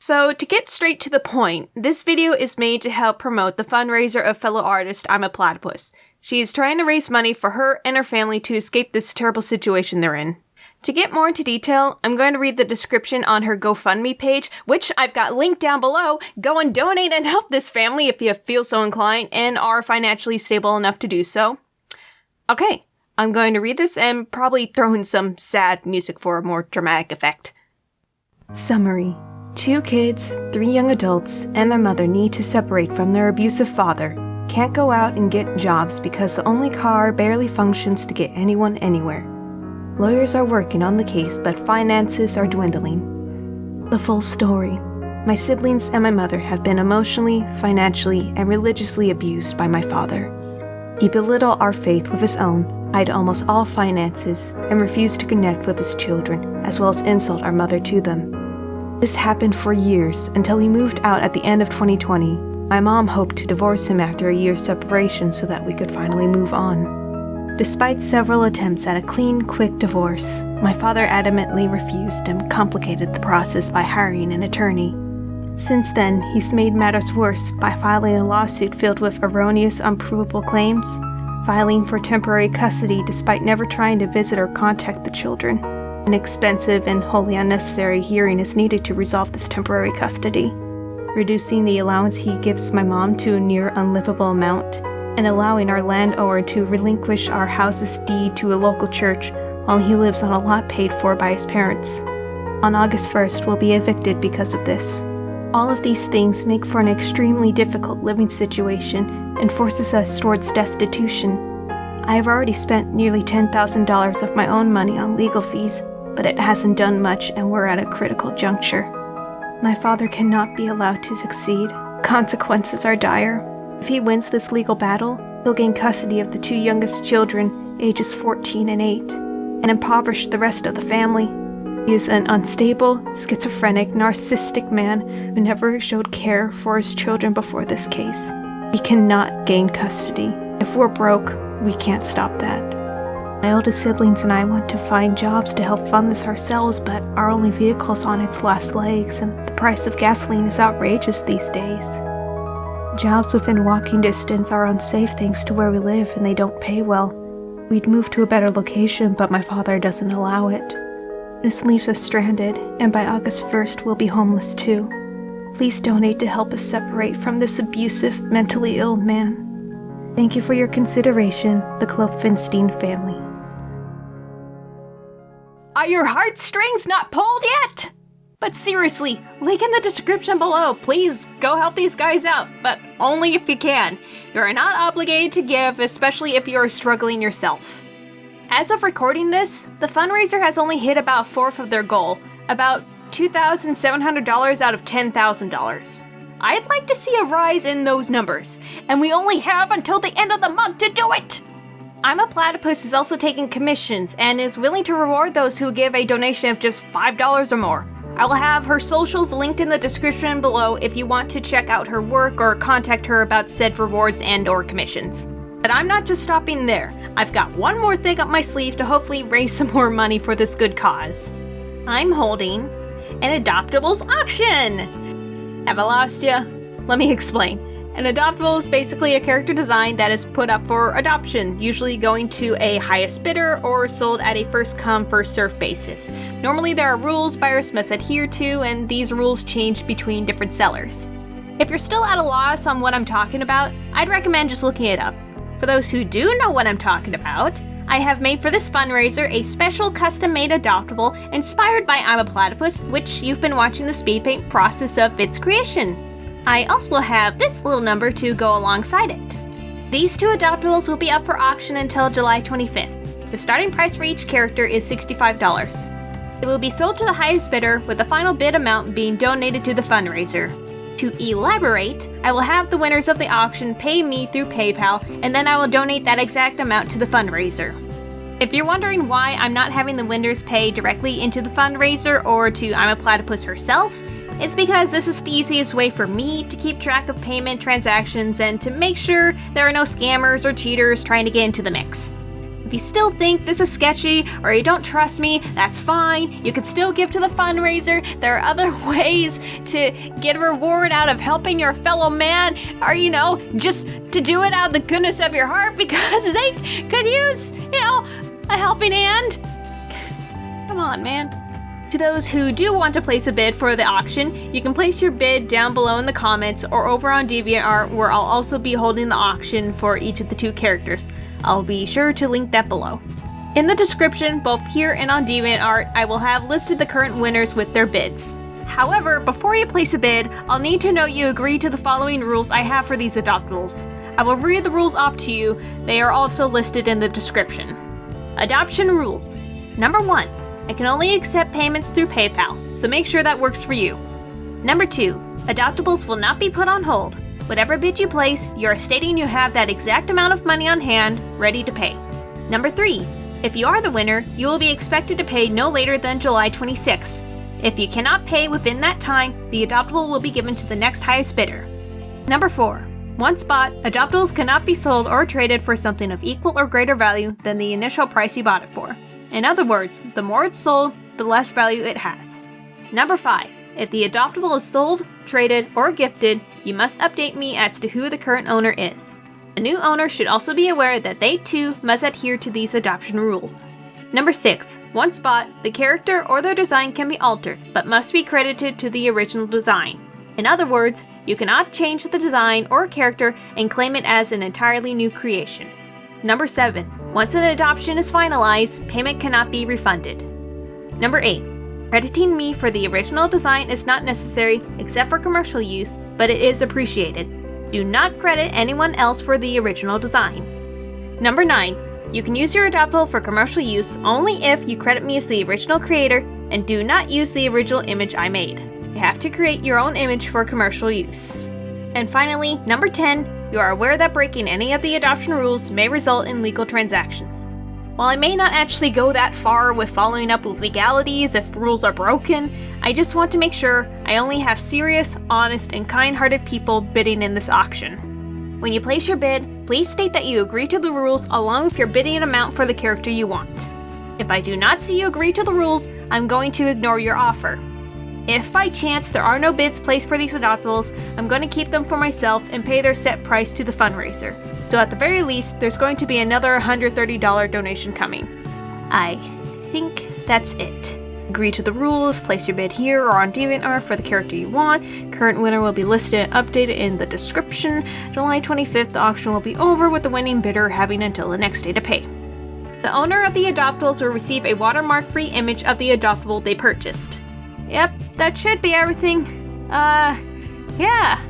So, to get straight to the point, this video is made to help promote the fundraiser of fellow artist I'm a Platypus. She is trying to raise money for her and her family to escape this terrible situation they're in. To get more into detail, I'm going to read the description on her GoFundMe page, which I've got linked down below. Go and donate and help this family if you feel so inclined and are financially stable enough to do so. Okay, I'm going to read this and probably throw in some sad music for a more dramatic effect. Summary. 2 kids, 3 young adults, and their mother need to separate from their abusive father. Can't go out and get jobs because the only car barely functions to get anyone anywhere. Lawyers are working on the case, but finances are dwindling. The full story. My siblings and my mother have been emotionally, financially, and religiously abused by my father. He belittled our faith with his own, eyed almost all finances, and refused to connect with his children, as well as insult our mother to them. This happened for years, until he moved out at the end of 2020. My mom hoped to divorce him after a year's separation so that we could finally move on. Despite several attempts at a clean, quick divorce, my father adamantly refused and complicated the process by hiring an attorney. Since then, he's made matters worse by filing a lawsuit filled with erroneous, unprovable claims, filing for temporary custody despite never trying to visit or contact the children. An expensive and wholly unnecessary hearing is needed to resolve this temporary custody, reducing the allowance he gives my mom to a near unlivable amount, and allowing our landowner to relinquish our house's deed to a local church while he lives on a lot paid for by his parents. On August 1st, we'll be evicted because of this. All of these things make for an extremely difficult living situation and forces us towards destitution. I have already spent nearly $10,000 of my own money on legal fees, but it hasn't done much and we're at a critical juncture. My father cannot be allowed to succeed. Consequences are dire. If he wins this legal battle, he'll gain custody of the 2 youngest children, ages 14 and 8, and impoverish the rest of the family. He is an unstable, schizophrenic, narcissistic man who never showed care for his children before this case. He cannot gain custody. If we're broke, we can't stop that. My oldest siblings and I want to find jobs to help fund this ourselves, but our only vehicle's on its last legs, and the price of gasoline is outrageous these days. Jobs within walking distance are unsafe thanks to where we live, and they don't pay well. We'd move to a better location, but my father doesn't allow it. This leaves us stranded, and by August 1st we'll be homeless too. Please donate to help us separate from this abusive, mentally ill man. Thank you for your consideration, the Klopfenstein family. Are your heartstrings not pulled yet? But seriously, link in the description below. Please go help these guys out, but only if you can. You're not obligated to give, especially if you are struggling yourself. As of recording this, the fundraiser has only hit about a fourth of their goal, about $2,700 out of $10,000. I'd like to see a rise in those numbers, and we only have until the end of the month to do it! I'm a Platypus is also taking commissions and is willing to reward those who give a donation of just $5 or more. I will have her socials linked in the description below if you want to check out her work or contact her about said rewards and/or commissions. But I'm not just stopping there. I've got one more thing up my sleeve to hopefully raise some more money for this good cause. I'm holding an Adoptables auction! Have I lost ya? Let me explain. An Adoptable is basically a character design that is put up for adoption, usually going to a highest bidder or sold at a first-come, first-served basis. Normally there are rules buyers must adhere to, and these rules change between different sellers. If you're still at a loss on what I'm talking about, I'd recommend just looking it up. For those who do know what I'm talking about, I have made for this fundraiser a special custom-made Adoptable inspired by I'm a Platypus, which you've been watching the Speedpaint process of its creation. I also have this little number to go alongside it. These 2 Adoptables will be up for auction until July 25th. The starting price for each character is $65. It will be sold to the highest bidder, with the final bid amount being donated to the fundraiser. To elaborate, I will have the winners of the auction pay me through PayPal, and then I will donate that exact amount to the fundraiser. If you're wondering why I'm not having the winners pay directly into the fundraiser or to I'm a Platypus herself, it's because this is the easiest way for me to keep track of payment transactions and to make sure there are no scammers or cheaters trying to get into the mix. If you still think this is sketchy or you don't trust me, that's fine. You can still give to the fundraiser. There are other ways to get a reward out of helping your fellow man, or, just to do it out of the goodness of your heart because they could use, a helping hand. Come on, man. To those who do want to place a bid for the auction, you can place your bid down below in the comments or over on DeviantArt, where I'll also be holding the auction for each of the 2 characters. I'll be sure to link that below. In the description, both here and on DeviantArt, I will have listed the current winners with their bids. However, before you place a bid, I'll need to note you agree to the following rules I have for these adoptables. I will read the rules off to you. They are also listed in the description. Adoption rules. Number 1. I can only accept payments through PayPal, so make sure that works for you. Number 2. Adoptables will not be put on hold. Whatever bid you place, you are stating you have that exact amount of money on hand, ready to pay. Number 3. If you are the winner, you will be expected to pay no later than July 26th. If you cannot pay within that time, the adoptable will be given to the next highest bidder. Number 4. Once bought, adoptables cannot be sold or traded for something of equal or greater value than the initial price you bought it for. In other words, the more it's sold, the less value it has. Number 5. If the adoptable is sold, traded, or gifted, you must update me as to who the current owner is. The new owner should also be aware that they too must adhere to these adoption rules. Number 6. Once bought, the character or their design can be altered, but must be credited to the original design. In other words, you cannot change the design or character and claim it as an entirely new creation. Number 7. Once an adoption is finalized, payment cannot be refunded. Number 8. Crediting me for the original design is not necessary except for commercial use, but it is appreciated. Do not credit anyone else for the original design. Number 9. You can use your adoptable for commercial use only if you credit me as the original creator and do not use the original image I made. You have to create your own image for commercial use. And finally, number 10. You are aware that breaking any of the adoption rules may result in legal transactions. While I may not actually go that far with following up with legalities if rules are broken, I just want to make sure I only have serious, honest, and kind-hearted people bidding in this auction. When you place your bid, please state that you agree to the rules along with your bidding amount for the character you want. If I do not see you agree to the rules, I'm going to ignore your offer. If by chance there are no bids placed for these adoptables, I'm going to keep them for myself and pay their set price to the fundraiser. So at the very least, there's going to be another $130 donation coming. I think that's it. Agree to the rules, place your bid here or on DeviantArt for the character you want. Current winner will be listed and updated in the description. July 25th, the auction will be over with the winning bidder having until the next day to pay. The owner of the adoptables will receive a watermark-free image of the adoptable they purchased. Yep, that should be everything. Yeah.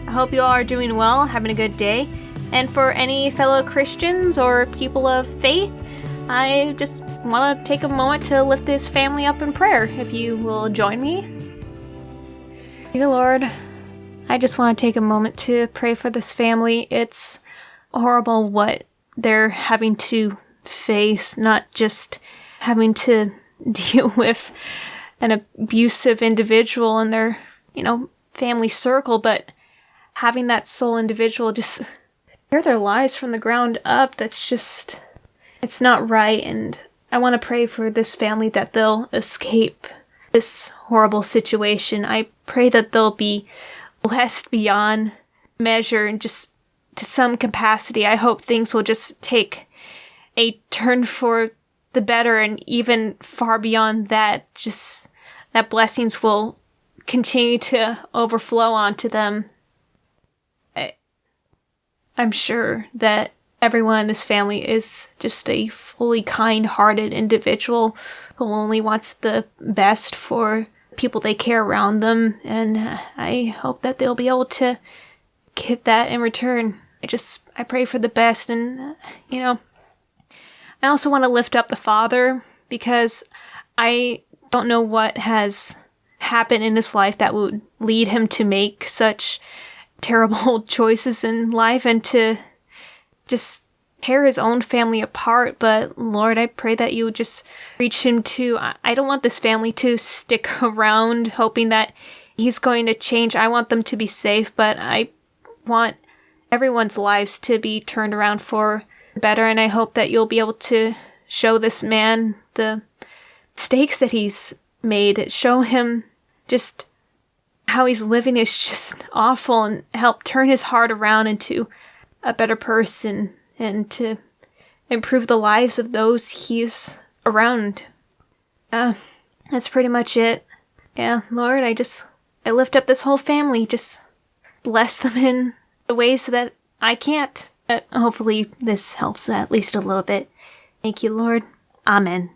I hope you all are doing well, having a good day. And for any fellow Christians or people of faith, I just want to take a moment to lift this family up in prayer, if you will join me. Dear Lord, I just want to take a moment to pray for this family. It's horrible what they're having to face, not just having to deal with an abusive individual in their, family circle, but having that sole individual just tear their lives from the ground up. That's just, it's not right. And I want to pray for this family that they'll escape this horrible situation. I pray that they'll be blessed beyond measure and just to some capacity. I hope things will just take a turn for the better, and even far beyond that, just that blessings will continue to overflow onto them. I'm sure that everyone in this family is just a fully kind-hearted individual who only wants the best for people they care around them, and I hope that they'll be able to get that in return. I pray for the best, and, I also want to lift up the father, because I don't know what has happened in his life that would lead him to make such terrible choices in life and to just tear his own family apart. But Lord, I pray that you would just reach him too. I don't want this family to stick around hoping that he's going to change. I want them to be safe, but I want everyone's lives to be turned around for the better, and I hope that you'll be able to show this man the mistakes that he's made, show him just how he's living is just awful, and help turn his heart around into a better person and to improve the lives of those he's around. That's pretty much it. Yeah, Lord, I lift up this whole family, just bless them in the ways that I can't. Hopefully this helps at least a little bit. Thank you, Lord. Amen.